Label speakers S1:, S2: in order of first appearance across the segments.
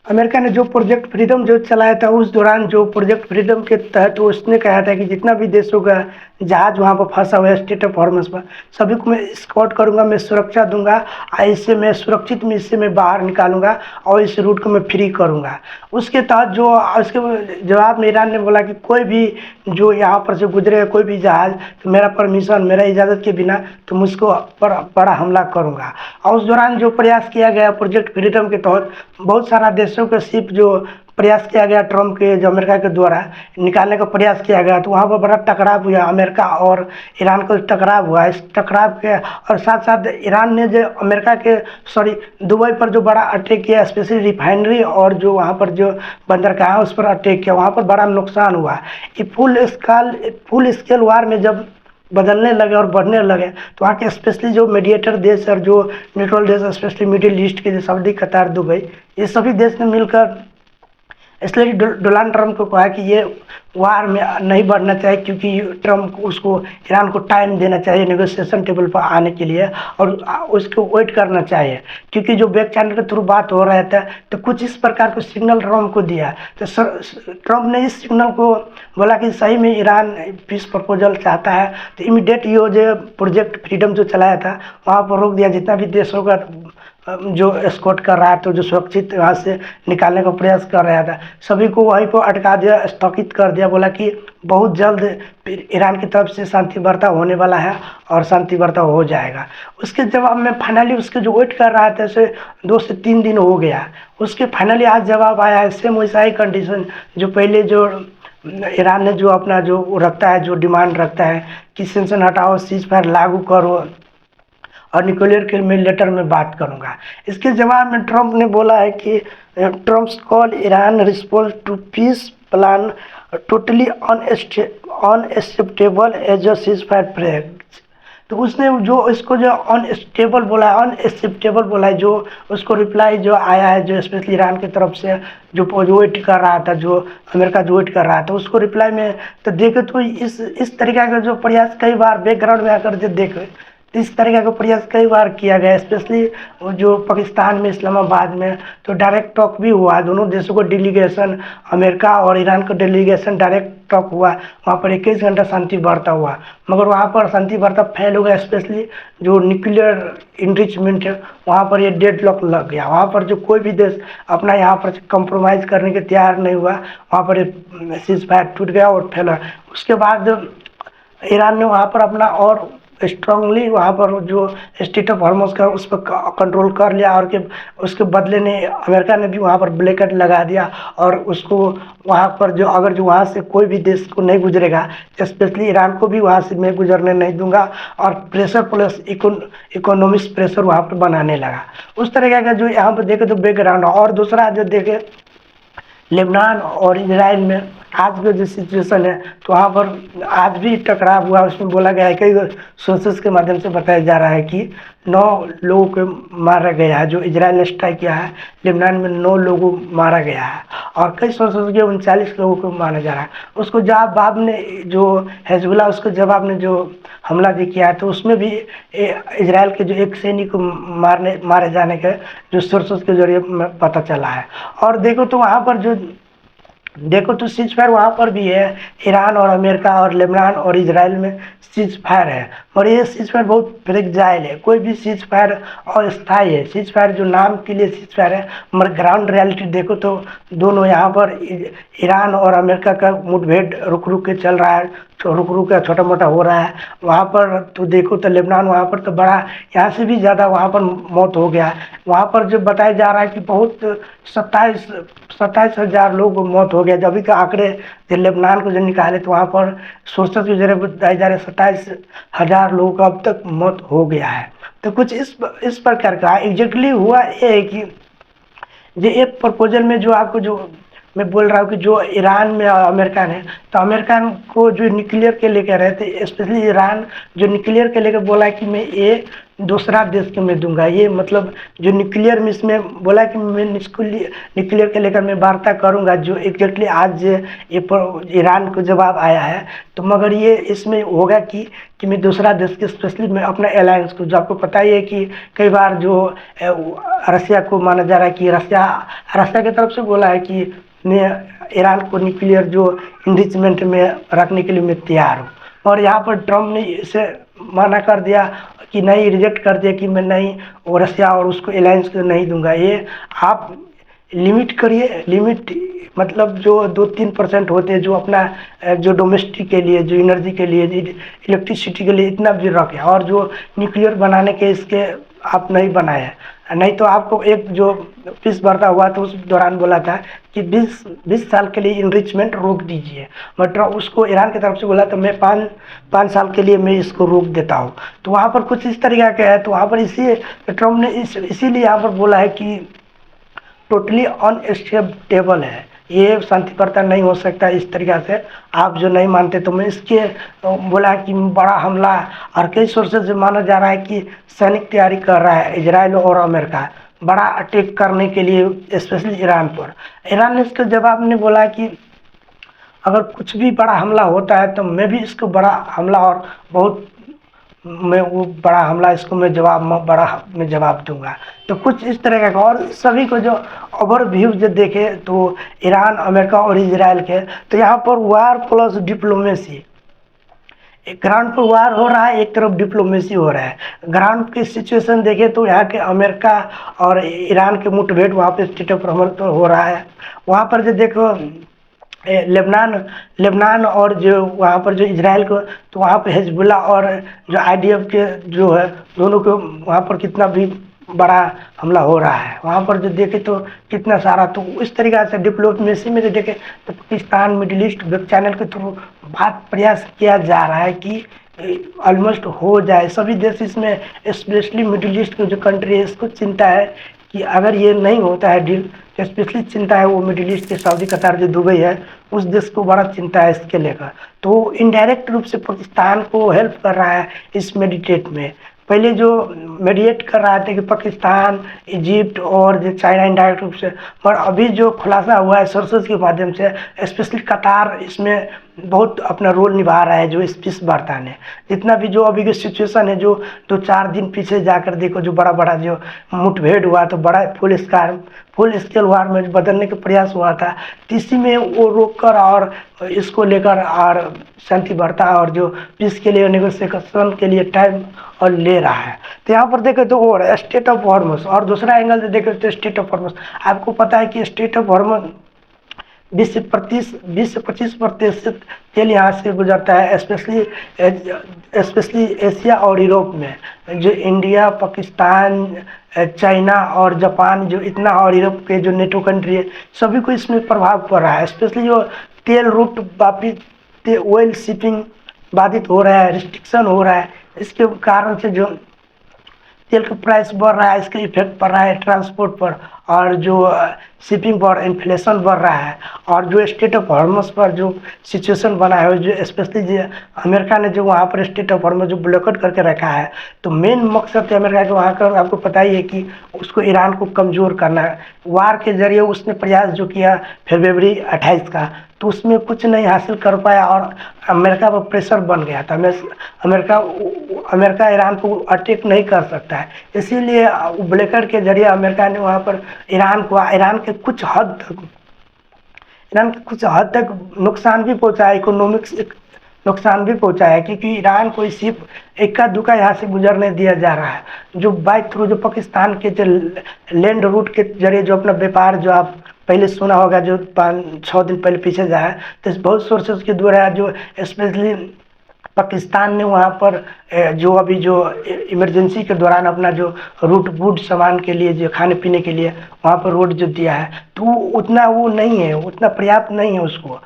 S1: America ने जो project freedom जो चलाया था, उस दौरान जो प्रोजेक्ट फ्रीडम के तहत उसने कहा था कि जितना भी देशों का जहाज वहाँ पर फंसा हुआ है स्टेट ऑफ हॉर्मस पर, सभी को मैं स्कॉट करूँगा, मैं सुरक्षा दूंगा और इससे मैं सुरक्षित में इससे मैं बाहर निकालूंगा और इस रूट को मैं फ्री करूँगा। उसके तहत जो उसके जवाब में ईरान ने बोला कि कोई भी जो यहाँ पर से गुजरे कोई भी जहाज, तो मेरा परमिशन, मेरा इजाज़त के बिना तुम उसको पर बड़ा हमला करूँगा। और उस दौरान जो प्रयास किया गया प्रोजेक्ट फ्रीडम के तहत, बहुत सारा देशों के शिप जो प्रयास किया गया ट्रम्प के जो अमेरिका के द्वारा निकालने का प्रयास किया गया, तो वहाँ पर बड़ा टकराव हुआ, अमेरिका और ईरान का टकराव हुआ। इस टकराव के और साथ साथ ईरान ने जो अमेरिका के दुबई पर जो बड़ा अटैक किया, स्पेशली रिफाइनरी और जो वहाँ पर जो बंदरगाह है उस पर अटैक किया, वहाँ पर बड़ा नुकसान हुआ। ये फुल स्केल वार में जब बदलने लगे और बढ़ने लगे, तो वहाँ के स्पेशली जो मीडिएटर देश और जो न्यूट्रल देश, स्पेशली मिडिल ईस्ट के जो सऊदी, कतार, दुबई, ये सभी देश ने मिलकर इसलिए डोनाल्ड ट्रम्प को कहा कि ये वार में नहीं बढ़ना चाहिए, क्योंकि ट्रम्प उसको ईरान को टाइम देना चाहिए नेगोशिएशन टेबल पर आने के लिए और उसको वेट करना चाहिए, क्योंकि जो बैक चैनल के थ्रू बात हो रहा था तो कुछ इस प्रकार को सिग्नल ट्रम्प को दिया। तो ट्रम्प ने इस सिग्नल को बोला कि सही में ईरान पीस प्रपोजल चाहता है, तो इमीडिएट ये जो प्रोजेक्ट फ्रीडम जो चलाया था वहाँ पर रोक दिया। जितना भी देशों का जो एस्कॉर्ट कर रहा था, जो सुरक्षित वहाँ से निकालने का प्रयास कर रहा था, सभी को वहीं पर अटका दिया, स्थगित कर दिया। बोला कि बहुत जल्द ईरान की तरफ से शांति वार्ता होने वाला है और शांति वार्ता हो जाएगा। उसके जवाब में फाइनली उसके जो वेट कर रहा था उसे 2 से 3 दिन हो गया, उसके फाइनली आज जवाब आया है। सेम वैसा ही कंडीशन जो पहले जो ईरान ने जो अपना जो रखता है, जो डिमांड रखता है कि सेंक्शन हटाओ, सीज फायर लागू करो और न्यूक्लियर के मैं लेटर में बात करूंगा। इसके जवाब में ट्रम्प ने बोला है कि Trump's call Iran response to peace plan totally unacceptable as a ceasefire practice. तो उसने जो इसको जो अनस्टेबल बोला है, अनएक्सेप्टेबल बोला है, जो उसको रिप्लाई जो आया है, जो स्पेशली ईरान की तरफ से जो वेट कर रहा था, जो अमेरिका जो वेट कर रहा था, उसको रिप्लाई में तो देखे तो इस तरीके का जो प्रयास कई बार बैकग्राउंड में आकर जो देखे, तो इस तरीके का प्रयास कई बार किया गया, स्पेशली जो पाकिस्तान में, इस्लामाबाद में तो डायरेक्ट टॉक भी हुआ। दोनों देशों को डेलीगेशन, अमेरिका और ईरान का डेलीगेशन डायरेक्ट टॉक हुआ। वहाँ पर 21 घंटा शांति वार्ता हुआ, मगर वहाँ पर शांति वार्ता फेल हो गया। स्पेशली जो न्यूक्लियर इनरिचमेंट है वहाँ पर ये डेडलॉक लग गया। वहाँ पर जो कोई भी देश अपना यहाँ पर कंप्रोमाइज़ करने के तैयार नहीं हुआ, वहाँ पर सीज फायर टूट गया और फैला। उसके बाद ईरान ने वहाँ पर अपना और स्ट्रांगली वहाँ पर जो स्टेट ऑफ हॉर्मस का उस पर कंट्रोल कर लिया, और के उसके बदले ने अमेरिका ने भी वहाँ पर ब्लैकेट लगा दिया और उसको वहाँ पर जो अगर जो वहाँ से कोई भी देश को नहीं गुजरेगा, स्पेशली ईरान को भी वहाँ से मैं गुजरने नहीं दूंगा, और प्रेशर प्लस इकोनॉमिक्स प्रेशर वहाँ पर बनाने लगा। उस तरह का जो यहाँ पर देखे तो बैकग्राउंड। और दूसरा जो देखे लेबनान और इजराइल में आज का जो सिचुएशन है, तो वहाँ पर आज भी टकराव हुआ। उसमें बोला गया है, कई सोर्सेस के माध्यम से बताया जा रहा है कि 9 लोगों को मारा गया है। जो इजराइल ने स्ट्राइक किया है लेबनान में 9 लोगों को मारा गया है, और कई सोर्सेस के 39 लोगों को मारा जा रहा है। उसको जवाब ने जो हिजबुल्लाह उसको जवाब ने जो हमला भी किया है, तो उसमें भी इजराइल के जो एक सैनिक को मारे जाने के जो सोर्सेस के जरिए पता चला है। और देखो तो सीज फायर वहाँ पर भी है, ईरान और अमेरिका और लेबनान और इजराइल में सीज फायर है, और ये सीज फायर बहुत फ्रेजाइल है। कोई भी सीज फायर अस्थायी है। सीज फायर जो नाम के लिए सीज फायर है, मगर ग्राउंड रियलिटी देखो तो दोनों यहाँ पर ईरान और अमेरिका का मुठभेड़ रुक रुक के चल रहा है, रुक रुक के छोटा मोटा हो रहा है। वहाँ पर तो देखो तो लेबनान वहाँ पर तो बड़ा, यहाँ से भी ज़्यादा वहाँ पर मौत हो गया। वहाँ पर जो बताया जा रहा है कि बहुत 27 हज़ार लोग मौत हो गया। जब भी का आंकड़े जो लेबनान को जो निकाले, तो वहाँ पर सोर्सेस के जरिए बताए जा रहे 27 हज़ार लोगों का अब तक मौत हो गया है। तो कुछ इस प्रकार का एग्जैक्टली हुआ ये है कि जो एक प्रपोजल में जो आपको जो मैं बोल रहा हूँ कि जो ईरान में अमेरिका ने, तो अमेरिका को जो न्यूक्लियर के लेकर रहे थे, स्पेशली ईरान जो न्यूक्लियर के लेकर बोला कि मैं ये दूसरा देश के मैं दूंगा। ये मतलब जो न्यूक्लियर में इसमें बोला कि मैं न्यूक्लियर के लेकर मैं वार्ता करूंगा, जो एग्जैक्टली आज ये ईरान को जवाब आया है। तो मगर ये इसमें होगा कि मैं दूसरा देश के, स्पेशली मैं अपना अलायंस को, जो आपको पता ही है कि कई बार जो रसिया को माना जा रहा है कि रसिया की तरफ से बोला है कि मैं ईरान को न्यूक्लियर जो इंरिचमेंट में रखने के लिए मैं तैयार हूँ। और यहाँ पर ट्रम्प ने इसे मना कर दिया कि नहीं, रिजेक्ट कर दिया कि मैं नहीं, वो रसिया और उसको अलायंस को नहीं दूंगा। ये आप लिमिट करिए। लिमिट मतलब जो 2-3% होते हैं जो अपना जो डोमेस्टिक के लिए, जो एनर्जी के लिए, इलेक्ट्रिसिटी के लिए इतना भी रखें, और जो न्यूक्लियर बनाने के इसके आप नहीं बनाए। नहीं तो आपको एक जो पीस भरता हुआ तो उस दौरान बोला था कि 20 साल के लिए इनरिचमेंट रोक दीजिए, बट उसको ईरान की तरफ से बोला तो मैं 5 साल के लिए मैं इसको रोक देता हूँ। तो वहाँ पर कुछ इस तरीका का है। तो वहाँ पर ट्रम्प ने इसीलिए यहाँ पर बोला है कि टोटली अनएक्सेप्टेबल है, ये शांति वार्ता नहीं हो सकता इस तरीक़ा से। आप जो नहीं मानते तो मैं इसके बोला कि बड़ा हमला, और कई सोर्सेज से माना जा रहा है कि सैनिक तैयारी कर रहा है इजराइल और अमेरिका बड़ा अटैक करने के लिए, स्पेशली ईरान पर। ईरान ने इसके जवाब में बोला कि अगर कुछ भी बड़ा हमला होता है तो मैं भी इसको बड़ा हमला, और बहुत मैं वो बड़ा हमला इसको मैं जवाब दूंगा। तो कुछ इस तरह का। और सभी को जो ओवरव्यू जो देखे तो ईरान, अमेरिका और इजराइल के, तो यहाँ पर वार प्लस डिप्लोमेसी, एक ग्राउंड पर वार हो रहा है, एक तरफ डिप्लोमेसी हो रहा है। ग्राउंड की सिचुएशन देखे तो यहाँ के अमेरिका और ईरान के मुठभेड़ वहाँ पे स्टेट ऑफ हर्मज पर हो रहा है। वहाँ पर जो देखो लेबनान और जो वहाँ पर जो इजराइल को, तो वहाँ पे हिजबुल्ला और जो आईडीएफ के जो है, दोनों को वहाँ पर कितना भी बड़ा हमला हो रहा है। वहाँ पर जो देखे तो कितना सारा, तो इस तरीक़ा से डिप्लोमेसी में जो देखे तो Pakistan middle east web channel के थ्रू बात प्रयास किया जा रहा है कि ऑलमोस्ट हो जाए। सभी देश इसमें, स्पेशली मिडिल ईस्ट के जो कंट्री है, इसको चिंता है कि अगर ये नहीं होता है डील, तो स्पेशली चिंता है वो मिडिल ईस्ट के सऊदी कतार जो दुबई है, उस देश को बड़ा चिंता है इसके लेकर। तो इनडायरेक्ट रूप से पाकिस्तान को हेल्प कर रहा है इस मेडिटेट में। पहले जो मेडिएट कर रहा था कि पाकिस्तान, इजिप्ट और जो चाइना इनडायरेक्ट रूप से, पर अभी जो खुलासा हुआ है सोर्सेज के माध्यम से, स्पेशली कतार इसमें बहुत अपना रोल निभा रहा है। जो इस पीस वार्ता ने जितना भी जो अभी की सिचुएशन है, जो 2-4 दिन पीछे जाकर देखो, जो बड़ा जो मुठभेड़ हुआ तो बड़ा फुल स्केल वार में बदलने का प्रयास हुआ था, तो इसी में वो रोक कर और इसको लेकर और शांति वार्ता और जो पीस के लिए नेगोशिएशन के लिए टाइम और ले रहा है। तो यहाँ पर देखें तो और स्टेट ऑफ हॉर्मस, और दूसरा एंगल से देखें तो स्टेट ऑफ हॉर्मस, आपको पता है कि स्टेट ऑफ हॉर्मस 20 से 25% तेल यहाँ से गुजरता है, स्पेशली एशिया और यूरोप में। जो इंडिया, पाकिस्तान, चाइना और जापान, जो इतना, और यूरोप के जो नेटो कंट्री है, सभी को इसमें प्रभाव पड़ रहा है। स्पेशली जो तेल रूट वापिस ऑयल शिपिंग बाधित हो रहा है, रिस्ट्रिक्शन हो रहा है। इसके कारण से जो तेल का प्राइस बढ़ रहा है, इसका इफेक्ट पड़ रहा है ट्रांसपोर्ट पर, और जो शिपिंग पर इन्फ्लेशन बढ़ रहा है, और जो स्टेट ऑफ हॉर्मस पर जो सिचुएशन बना है, जो स्पेशली जो अमेरिका ने जो वहाँ पर स्टेट ऑफ हॉर्मस जो ब्लॉकेट करके रखा है, तो मेन मकसद है अमेरिका के वहाँ का, आपको पता ही है कि उसको ईरान को कमज़ोर करना है। वार के जरिए उसने प्रयास जो किया फरवरी 28 का, तो उसमें कुछ नहीं हासिल कर पाया, और अमेरिका पर प्रेशर बन गया था। अमेरिका ईरान को अटैक नहीं कर सकता है, इसीलिए ब्लॉकेट के जरिए अमेरिका ने वहाँ पर ईरान के कुछ हद तक नुकसान भी पहुँचाया, इकोनॉमिक्स नुकसान भी पहुँचाया है, क्योंकि ईरान को सिर्फ इक्का दुक्का यहाँ से गुजरने दिया जा रहा है। जो बाई थ्रू जो पाकिस्तान के जो लैंड रूट के जरिए जो अपना व्यापार, जो आप पहले सुना होगा, जो 5-6 दिन पहले पीछे जाए, तो बहुत सोर्सेज के द्वारा जो स्पेशली पाकिस्तान ने वहाँ पर जो अभी जो इमरजेंसी के दौरान अपना जो रूट वुड सामान के लिए, जो खाने पीने के लिए वहाँ पर रोड जो दिया है, तो उतना वो नहीं है, उतना पर्याप्त नहीं है। उसको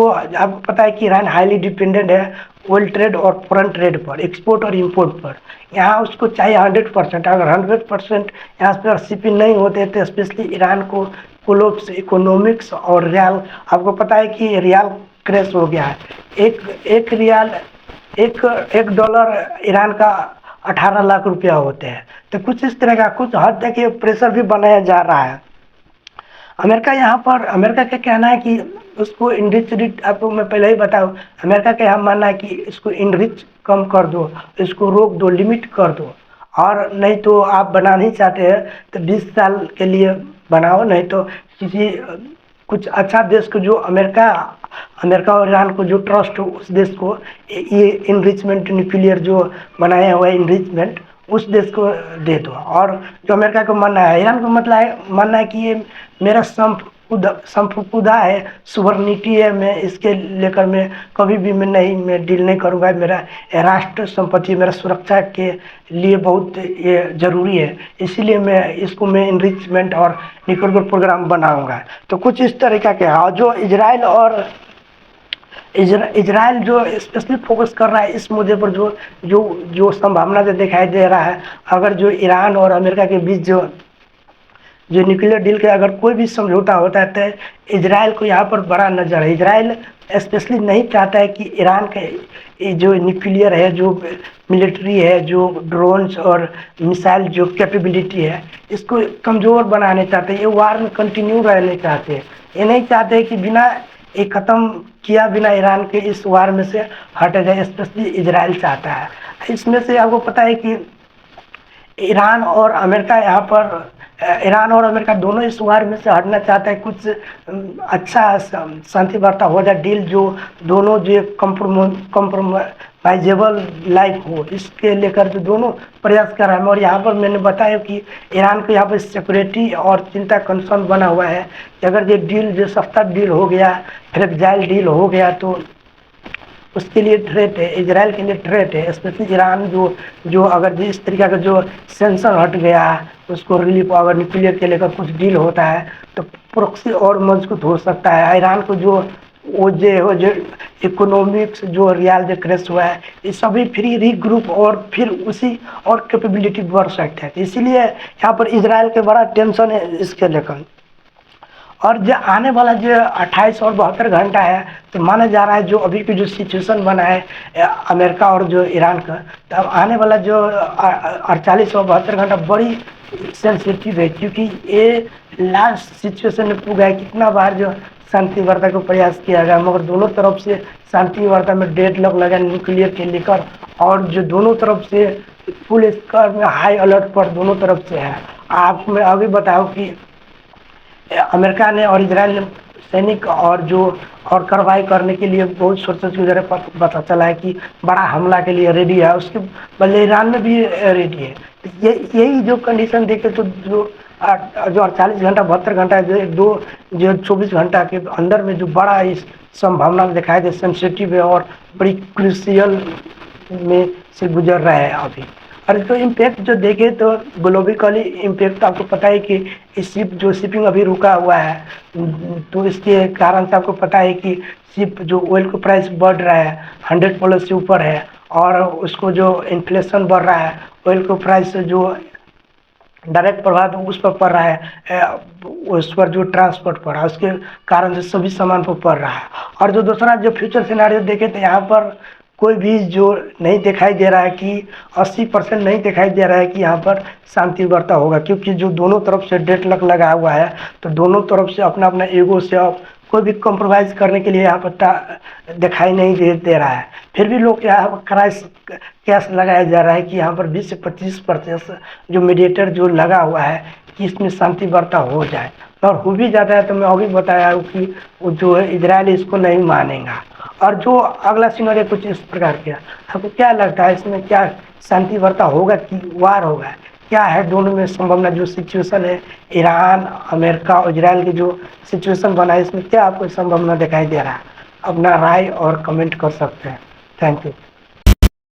S1: आपको पता है कि ईरान हाईली डिपेंडेंट है ऑयल ट्रेड और फॉरेन ट्रेड पर, एक्सपोर्ट और इंपोर्ट पर। यहाँ उसको चाहिए 100%। अगर 100% यहाँ पर शिपिंग नहीं होते तो स्पेशली ईरान को कोलैप्स इकोनॉमिक्स और रियाल, आपको पता है कि रियाल क्रैश हो गया है। एक $1 ईरान का 18 लाख रुपया होते हैं। तो कुछ इस तरह का कुछ हद तक ये प्रेशर भी बनाया जा रहा है। अमेरिका का कहना है कि उसको इनरिच रिच, आपको मैं पहले ही बताऊँ, अमेरिका का यहाँ मानना है कि इसको इनरिच कम कर दो, इसको रोक दो, लिमिट कर दो, और नहीं तो आप बना नहीं चाहते हैं तो 20 साल के लिए बनाओ, नहीं तो किसी कुछ अच्छा देश को, जो अमेरिका और ईरान को जो ट्रस्ट हो उस देश को ये इनरिचमेंट न्यूक्लियर जो बनाया हुआ है इनरिचमेंट उस देश को दे दो। और जो अमेरिका को मानना है, ईरान को मानना है कि ये मेरा संप्रभुता है, सुवर्निटी है, मैं इसके लेकर मैं कभी भी मैं डील नहीं करूँगा, मेरा राष्ट्र संपत्ति मेरा सुरक्षा के लिए बहुत ये ज़रूरी है, इसीलिए मैं इनरिचमेंट और न्यूक्लियर प्रोग्राम बनाऊँगा। तो कुछ इस तरीका के और जो इजराइल जो स्पेशली फोकस कर रहा है इस मुद्दे पर, जो संभावना जो दिखाई दे रहा है, अगर जो ईरान और अमेरिका के बीच जो न्यूक्लियर डील के अगर कोई भी समझौता होता है तो इजराइल को यहाँ पर बड़ा नज़र है। इजराइल स्पेशली नहीं चाहता है कि ईरान का जो न्यूक्लियर है, जो मिलिट्री है, जो ड्रोन्स और मिसाइल जो कैपेबिलिटी है, इसको कमज़ोर बनाने चाहते हैं। ये वार में कंटिन्यू रहने चाहते हैं, ये नहीं चाहते कि बिना ये ख़त्म किया बिना ईरान के इस वार में से हट जाए, स्पेशली इजराइल चाहता है। इसमें से आपको पता है कि ईरान और अमेरिका दोनों इस वार में से हटना चाहता है। कुछ अच्छा शांति वार्ता हो जाए, डील जो दोनों जो कम्प्रोमाइजेबल लाइफ हो, इसके लेकर जो दोनों प्रयास कर रहे हैं। और यहाँ पर मैंने बताया कि ईरान को यहाँ पर सिक्योरिटी और चिंता कंसर्न बना हुआ है कि अगर ये डील जो सस्ता डील हो गया, फ्रेजाइल डील हो गया, तो उसके लिए थ्रेट है, इजराइल के लिए थ्रेट है। स्पेशली ईरान जो अगर जिस तरीके का जो सेंसर हट गया, उसको रिलीफ अगर न्यूक्लियर के लेकर कुछ डील होता है तो प्रॉक्सी और मजबूत हो सकता है। ईरान को जो इकोनॉमिक्स जो रियल जो क्रैश हुआ है, ये सभी फ्री रीग्रुप और फिर उसी और कैपेबिलिटी बढ़ सकता है। तो इसीलिए यहाँ पर इजराइल के बड़ा टेंशन है इसके लेकर। और जो आने वाला जो 28 और 72 घंटा है, तो माना जा रहा है जो अभी की जो सिचुएशन बना है अमेरिका और जो ईरान का, तो अब आने वाला जो 48 और 72 घंटा बड़ी सेंसिटिव है, क्योंकि ये लास्ट सिचुएशन में पूरा है। कितना बार जो शांति वार्ता को प्रयास किया गया, मगर दोनों तरफ से शांति वार्ता में डेडलॉक लगा न्यूक्लियर के लेकर, और जो दोनों तरफ से फुल स्कोर में हाई अलर्ट पर दोनों तरफ से है। आपको मैं अभी बताऊँ कि अमेरिका ने और इजराइल ने सैनिक और कार्रवाई करने के लिए बहुत सोच गुजरे, पता चला है कि बड़ा हमला के लिए रेडी है। उसके बदले ईरान में भी रेडी है। यही जो कंडीशन देखे तो जो 48 घंटा 72 घंटा जो 24 घंटा के अंदर में जो बड़ा इस संभावना दिखाई दे, सेंसिटिव है और बड़ी क्रूशियल में से गुजर रहा है अभी। और इसको इम्पैक्ट जो देखे तो ग्लोबली इम्पैक्ट तो आपको पता है कि शिपिंग अभी रुका हुआ है, तो इसके कारण से आपको पता है कि जो ऑयल का प्राइस बढ़ रहा है, 100+ से ऊपर है, और उसको जो इन्फ्लेशन बढ़ रहा है, ऑयल का प्राइस जो डायरेक्ट प्रभाव उस पर पड़ रहा है, उस पर जो ट्रांसपोर्ट पड़ रहा है, उसके कारण से सभी सामान पर पड़ रहा है। और जो दूसरा जो फ्यूचर सिनेरियो देखे तो यहाँ पर कोई भी जो नहीं दिखाई दे रहा है कि 80% नहीं दिखाई दे रहा है कि यहाँ पर शांति वार्ता होगा, क्योंकि जो दोनों तरफ से डेडलॉक लगा हुआ है, तो दोनों तरफ से अपना अपना ईगो से कोई भी कॉम्प्रोमाइज़ करने के लिए यहाँ पर दिखाई नहीं दे रहा है। फिर भी लोग यहाँ पर कैश लगाया जा रहा है कि यहाँ पर 20 से 25% जो मीडिएटर जो लगा हुआ है कि इसमें शांति वार्ता हो जाए, और हो भी जाता है तो मैं अभी बताया हूँ कि वो जो है इजराइल इसको नहीं मानेगा। और जो अगला सिनेरियो कुछ इस प्रकार का, आपको क्या लगता है इसमें क्या शांति वार्ता होगा कि वार होगा, क्या है दोनों में संभावना? जो सिचुएशन है ईरान अमेरिका और इजराइल की जो सिचुएशन बना है, इसमें क्या आपको संभावना दिखाई दे रहा है? अपना राय और कमेंट कर सकते हैं। Thank you.